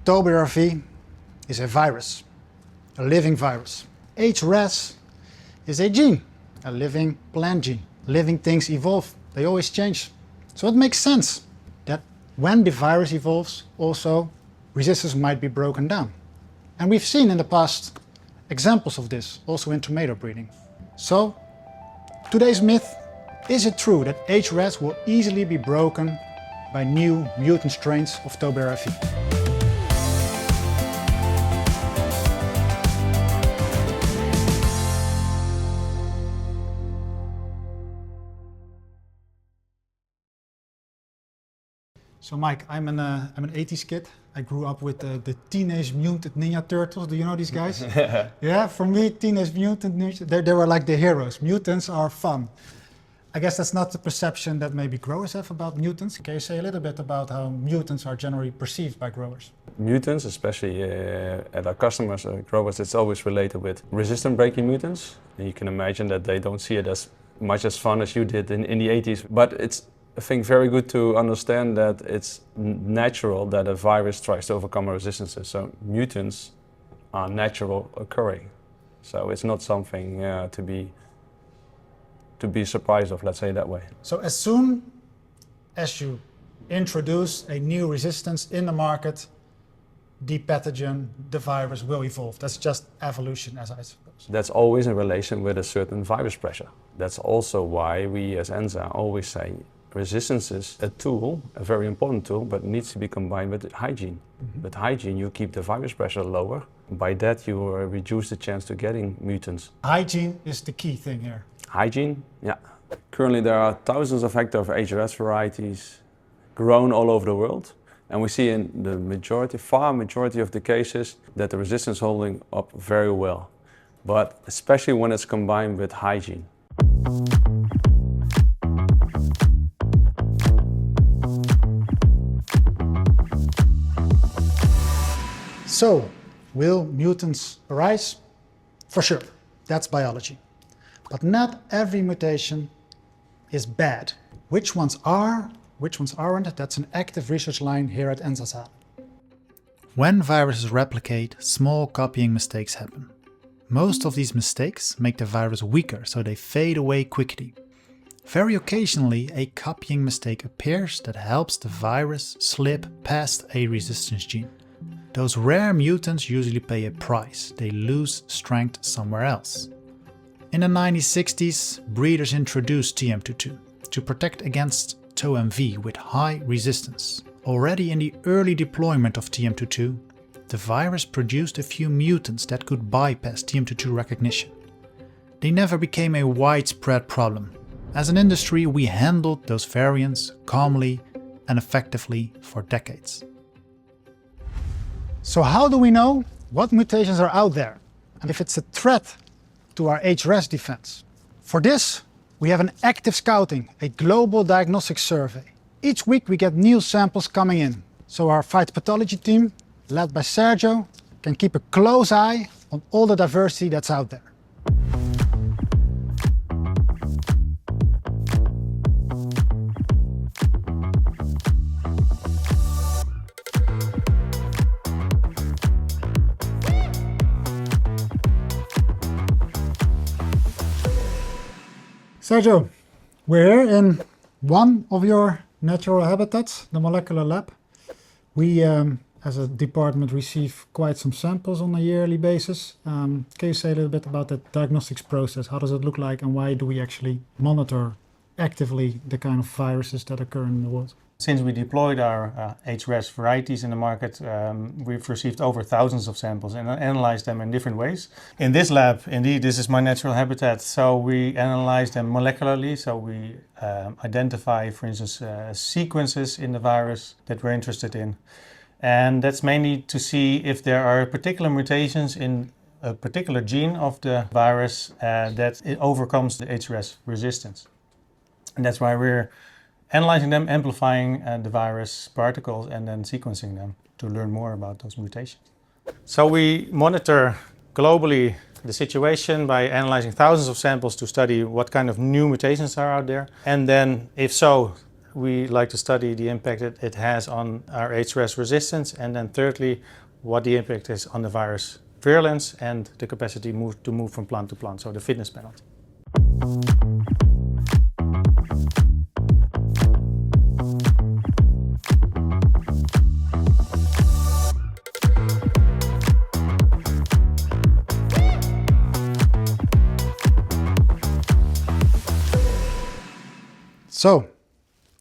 ToBRFV is a virus, a living virus. HREZ is a gene, a living plant gene. Living things evolve, they always change. So it makes sense that when the virus evolves, also resistance might be broken down. And we've seen in the past examples of this, also in tomato breeding. So, today's myth, is it true that HREZ will easily be broken by new mutant strains of ToBRFV? So Mike, I'm an 80s kid. I grew up with the Teenage Mutant Ninja Turtles. Do you know these guys? Yeah, for me, Teenage Mutant Ninja, they were like the heroes. Mutants are fun. I guess that's not the perception that maybe growers have about mutants. Can you say a little bit about how mutants are generally perceived by growers? Mutants, especially at our customers, growers, it's always related with resistant breaking mutants. And you can imagine that they don't see it as much as fun as you did in the 80s. But it's, I think, very good to understand that it's natural that a virus tries to overcome resistances. So mutants are natural occurring. So it's not something to be surprised of, let's say it that way. So as soon as you introduce a new resistance in the market, the pathogen, the virus will evolve. That's just evolution, as I suppose. That's always in relation with a certain virus pressure. That's also why we as ENSA always say resistance is a tool, a very important tool, but needs to be combined with hygiene. With hygiene, you keep the virus pressure lower. By that, you reduce the chance to getting mutants. Hygiene is the key thing here. Hygiene, yeah. Currently, there are thousands of hectares of HREZ varieties grown all over the world. And we see in the majority, far majority of the cases, that the resistance is holding up very well. But especially when it's combined with hygiene. So, will mutants arise? For sure, that's biology. But not every mutation is bad. Which ones are, which ones aren't, that's an active research line here at ENSA. When viruses replicate, small copying mistakes happen. Most of these mistakes make the virus weaker, so they fade away quickly. Very occasionally, a copying mistake appears that helps the virus slip past a resistance gene. Those rare mutants usually pay a price. They lose strength somewhere else. In the 1960s, breeders introduced TM22 to protect against ToMV with high resistance. Already in the early deployment of TM22, the virus produced a few mutants that could bypass TM22 recognition. They never became a widespread problem. As an industry, we handled those variants calmly and effectively for decades. So how do we know what mutations are out there and if it's a threat to our HREZ defense? For this, we have an active scouting, a global diagnostic survey. Each week we get new samples coming in, so our phytopathology team, led by Sergio, can keep a close eye on all the diversity that's out there. Sergio, we're here in one of your natural habitats, the molecular lab. We, as a department, receive quite some samples on a yearly basis. Can you say a little bit about the diagnostics process? How does it look like and why do we actually monitor actively the kind of viruses that occur in the world? Since we deployed our HREZ varieties in the market, we've received over thousands of samples and analyzed them in different ways. In this lab, indeed, this is my natural habitat, so we analyze them molecularly. So we identify, for instance, sequences in the virus that we're interested in. And that's mainly to see if there are particular mutations in a particular gene of the virus that it overcomes the HREZ resistance. And that's why we're analyzing them, amplifying the virus particles and then sequencing them to learn more about those mutations. So we monitor globally the situation by analyzing thousands of samples to study what kind of new mutations are out there. And then, if so, we like to study the impact it has on our HREZ resistance, and then thirdly, what the impact is on the virus virulence and the capacity to move from plant to plant, so the fitness penalty. So,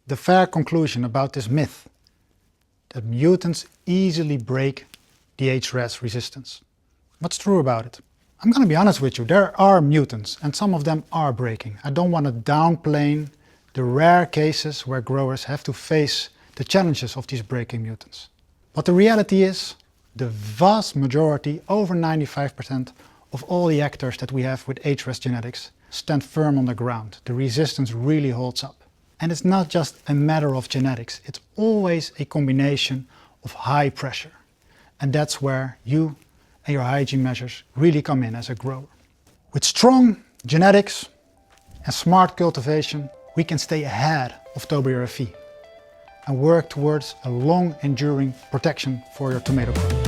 the fair conclusion about this myth, that mutants easily break the HREZ resistance. What's true about it? I'm going to be honest with you, there are mutants and some of them are breaking. I don't want to downplay the rare cases where growers have to face the challenges of these breaking mutants. But the reality is, the vast majority, over 95% of all the actors that we have with HREZ genetics stand firm on the ground. The resistance really holds up. And it's not just a matter of genetics, it's always a combination of high pressure. And that's where you and your hygiene measures really come in as a grower. With strong genetics and smart cultivation, we can stay ahead of ToBRFV and work towards a long enduring protection for your tomato crop.